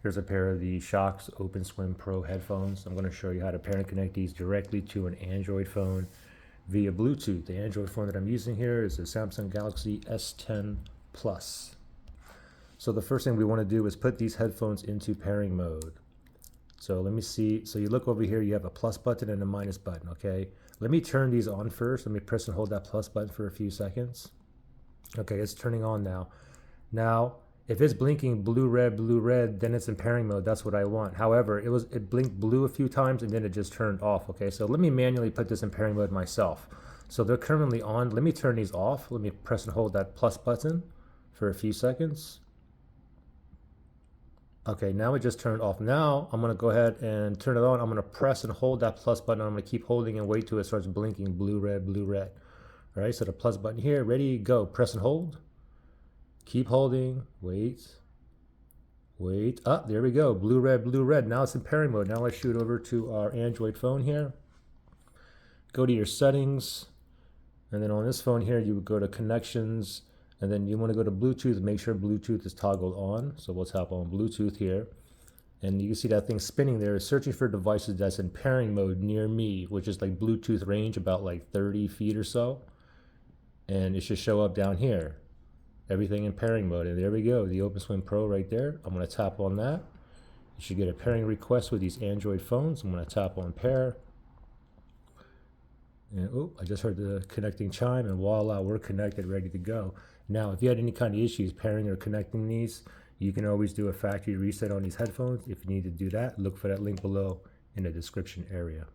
Here's a pair of the SHOKZ OpenSwim Pro headphones. I'm going to show you how to pair and connect these directly to an Android phone via Bluetooth. The Android phone that I'm using here is a Samsung Galaxy S10 Plus. So the first thing we want to do is put these headphones into pairing mode. So let me see. So you look over here, you have a plus button and a minus button, okay? Let me turn these on first. Let me press and hold that plus button for a few seconds. Okay, it's turning on now. Now, if it's blinking blue, red, then it's in pairing mode. That's what I want. However, it blinked blue a few times and then it just turned off, okay? So let me manually put this in pairing mode myself. So they're currently on. Let me turn these off. Let me press and hold that plus button for a few seconds. Okay, now it just turned off. Now I'm gonna go ahead and turn it on. I'm gonna press and hold that plus button. I'm gonna keep holding and wait till it starts blinking blue, red. All right, so the plus button here, ready, go. Press and hold. Keep holding, wait. There we go, blue, red. Now it's in pairing mode. Now let's shoot over to our Android phone here. Go to your settings, and then on this phone here, you would go to connections, and then you want to go to Bluetooth, make sure Bluetooth is toggled on. So we'll tap on Bluetooth here. And you can see that thing spinning there, searching for devices that's in pairing mode near me, which is like Bluetooth range, about like 30 feet or so. And it should show up down here. Everything in pairing mode. And there we go, the OpenSwim Pro right there. I'm going to tap on that. You should get a pairing request with these Android phones. I'm going to tap on pair. And oh, I just heard the connecting chime, and voila, we're connected, ready to go. Now, if you had any kind of issues pairing or connecting these, you can always do a factory reset on these headphones. If you need to do that, look for that link below in the description area.